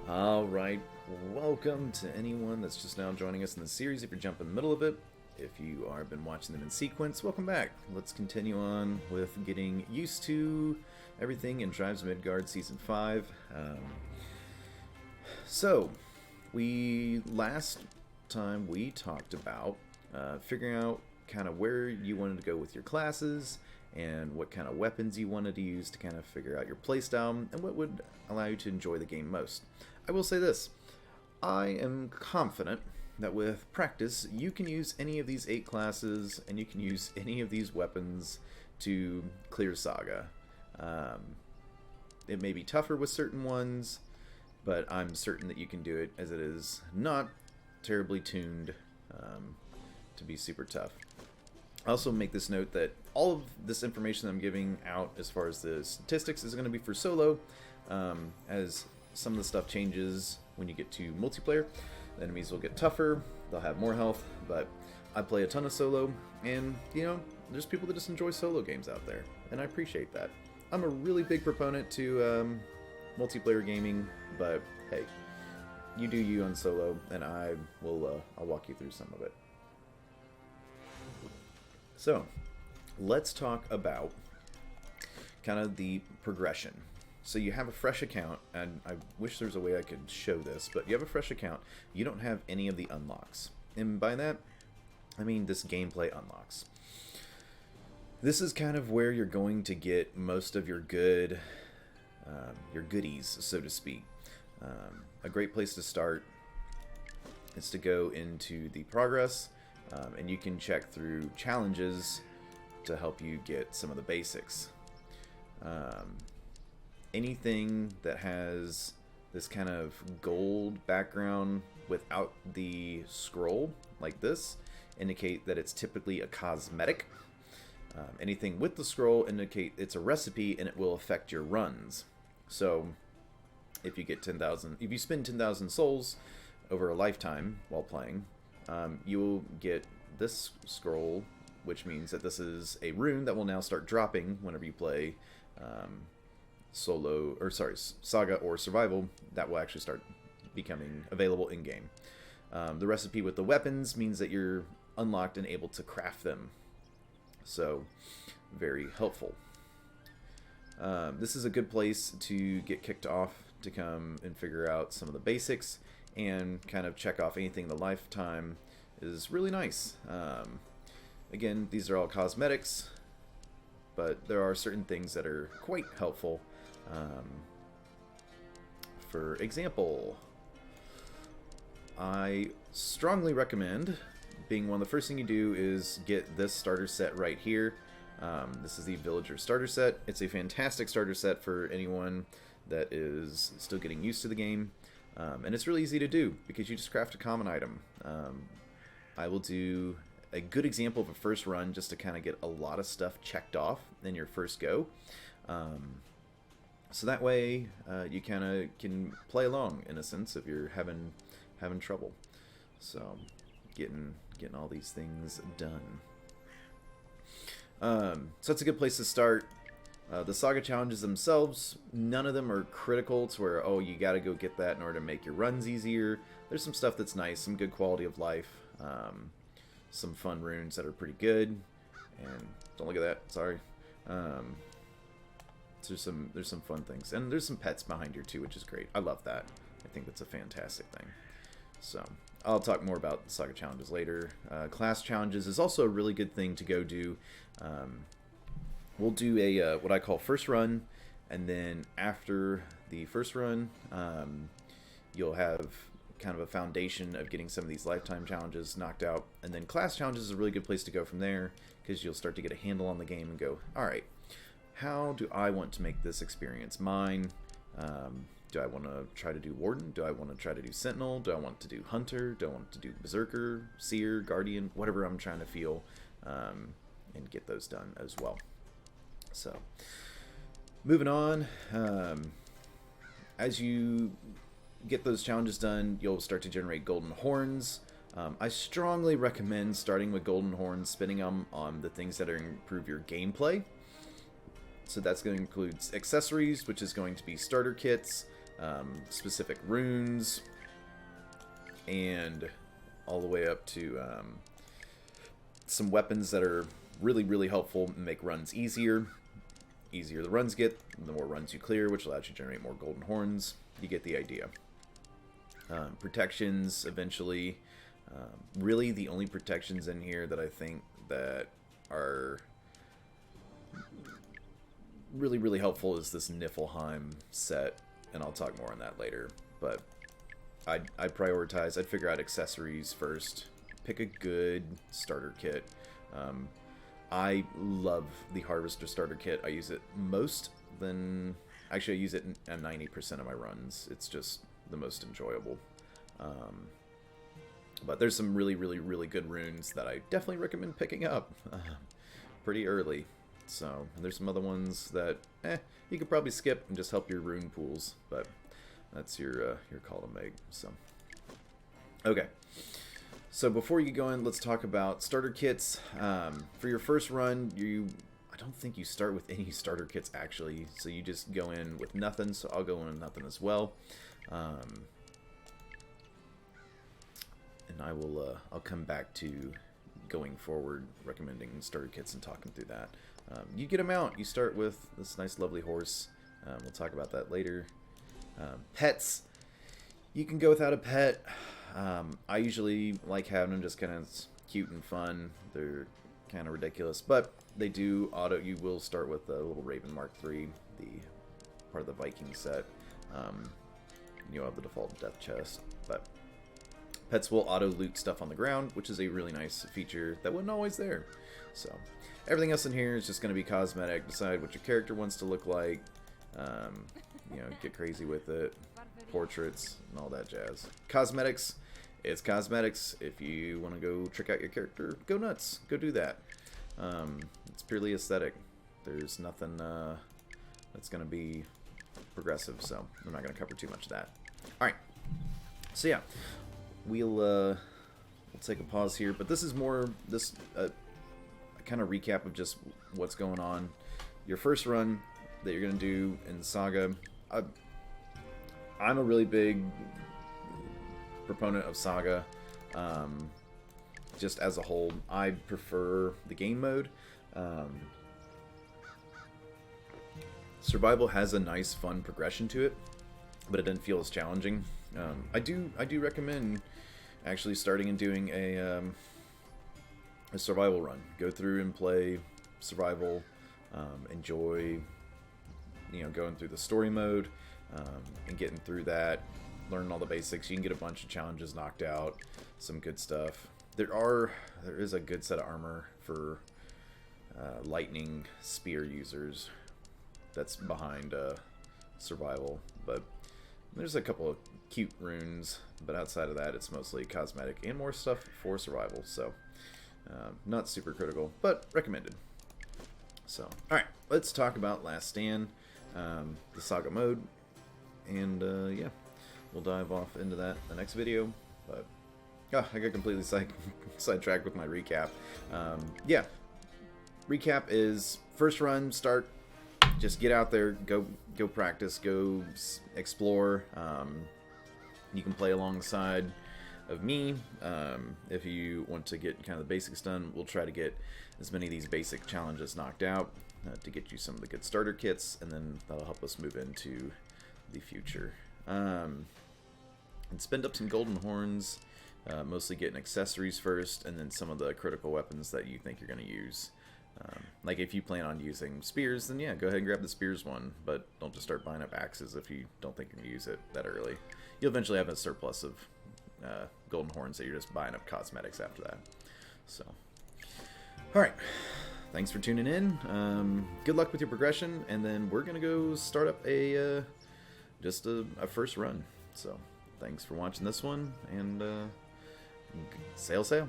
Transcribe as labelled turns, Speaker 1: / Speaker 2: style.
Speaker 1: Alright, welcome to anyone that's just now joining us in the series. If you're jumping in the middle of it, if you are been watching them in sequence, welcome back. Let's continue on with getting used to everything in Tribes of Midgard Season 5. So, last time we talked about figuring out kind of where you wanted to go with your classes and what kind of weapons you wanted to use to kind of figure out your playstyle and what would allow you to enjoy the game most. I will say this, I am confident that with practice you can use any of these 8 classes and you can use any of these weapons to clear Saga. It may be tougher with certain ones, but I'm certain that you can do it, as it is not terribly tuned to be super tough. I also make this note that all of this information I'm giving out as far as the statistics is going to be for solo, as some of the stuff changes when you get to multiplayer. The enemies will get tougher, they'll have more health, but I play a ton of solo, and you know, there's people that just enjoy solo games out there, and I appreciate that. I'm a really big proponent to multiplayer gaming, but hey, you do you on solo, and I'll walk you through some of it. So, let's talk about kind of the progression. So you have a fresh account, and I wish there was a way I could show this, but you have a fresh account, you don't have any of the unlocks. And by that, I mean this gameplay unlocks. This is kind of where you're going to get most of your goodies, so to speak. A great place to start is to go into the progress, and you can check through challenges to help you get some of the basics. Anything that has this kind of gold background without the scroll, like this, indicate that it's typically a cosmetic. Anything with the scroll indicate it's a recipe and it will affect your runs. So if you get 10,000, if you spend 10,000 souls over a lifetime while playing, you will get this scroll, which means that this is a rune that will now start dropping whenever you play Saga or Survival. That will actually start becoming available in game. The recipe with the weapons means that you're unlocked and able to craft them. So, very helpful. This is a good place to get kicked off to come and figure out some of the basics and kind of check off anything in the lifetime is really nice. Again, these are all cosmetics, but there are certain things that are quite helpful. For example, I strongly recommend, being one of the first thing you do is get this starter set right here. This is the Villager starter set. It's a fantastic starter set for anyone that is still getting used to the game. And it's really easy to do because you just craft a common item. I will do a good example of a first run just to kind of get a lot of stuff checked off in your first go. So that way you kind of can play along in a sense if you're having trouble. So getting all these things done. So it's a good place to start. The Saga challenges themselves, none of them are critical to where, oh, you gotta go get that in order to make your runs easier. There's some stuff that's nice, some good quality of life, some fun runes that are pretty good, and don't look at that, sorry. There's some fun things, and there's some pets behind here too, which is great. I love that. I think that's a fantastic thing. So I'll talk more about the Saga challenges later. Class challenges is also a really good thing to go do. We'll do a what I call first run, and then after the first run, you'll have kind of a foundation of getting some of these lifetime challenges knocked out, and then class challenges is a really good place to go from there because you'll start to get a handle on the game and go, all right, how do I want to make this experience mine? Do I want to try to do Warden? Do I want to try to do Sentinel? Do I want to do Hunter? Do I want to do Berserker, Seer, Guardian? Whatever I'm trying to feel, and get those done as well. So, moving on, as you get those challenges done, you'll start to generate golden horns. I strongly recommend starting with golden horns, spending them on the things that improve your gameplay. So that's going to include accessories, which is going to be starter kits, specific runes, and all the way up to some weapons that are really, really helpful and make runs easier. Easier the runs get, the more runs you clear, which allows you to generate more golden horns. You get the idea. Protections, eventually. Really, the only protections in here that I think that are really, really helpful is this Niflheim set, and I'll talk more on that later. But I'd prioritize, I'd figure out accessories first, pick a good starter kit. I love the Harvester starter kit. I use it actually I use it in 90% of my runs. It's just the most enjoyable. But there's some really, really, really good runes that I definitely recommend picking up pretty early. So there's some other ones that you could probably skip and just help your rune pools, but that's your call to make. So okay. So before you go in, let's talk about starter kits. For your first run, I don't think you start with any starter kits actually, so you just go in with nothing. So I'll go in with nothing as well, and I'll come back to going forward recommending starter kits and talking through that. You get them out. You start with this nice, lovely horse. We'll talk about that later. Pets. You can go without a pet. I usually like having them just kind of cute and fun. They're kind of ridiculous, but they do auto. You will start with the little Raven Mark III, the part of the Viking set. You'll have the default death chest, but pets will auto loot stuff on the ground, which is a really nice feature that wasn't always there. So everything else in here is just going to be cosmetic. Decide what your character wants to look like. Get crazy with it. Portraits and all that jazz. Cosmetics. It's cosmetics. If you want to go trick out your character, go nuts. Go do that. It's purely aesthetic. There's nothing that's going to be progressive, so I'm not going to cover too much of that. Alright. So yeah. We'll take a pause here, but this is more a kind of recap of just what's going on. Your first run that you're going to do in Saga. I'm a really big proponent of Saga. Just as a whole, I prefer the game mode. Survival has a nice, fun progression to it, but it doesn't feel as challenging. I do recommend actually starting and doing a survival run. Go through and play survival. Enjoy, going through the story mode and getting through that. Learn all the basics. You can get a bunch of challenges knocked out. Some good stuff. There is a good set of armor for lightning spear users. That's behind survival, but there's a couple of cute runes, but outside of that, it's mostly cosmetic and more stuff for survival. So not super critical, but recommended. So alright, let's talk about Last Stand, the Saga mode, and yeah, we'll dive off into that in the next video. But I got completely sidetracked with my recap. Yeah, recap is first run, start, just get out there, go practice, go explore. You can play alongside of me if you want to get kind of the basics done. We'll try to get as many of these basic challenges knocked out to get you some of the good starter kits, and then that'll help us move into the future. And spend up some golden horns, mostly getting accessories first, and then some of the critical weapons that you think you're going to use. Like if you plan on using spears, then yeah, go ahead and grab the spears one, but don't just start buying up axes if you don't think you're going to use it that early. You'll eventually have a surplus of golden horns that you're just buying up cosmetics after that. So, alright, thanks for tuning in. Good luck with your progression, and then we're going to go start up just a first run. So, thanks for watching this one, and sail sail.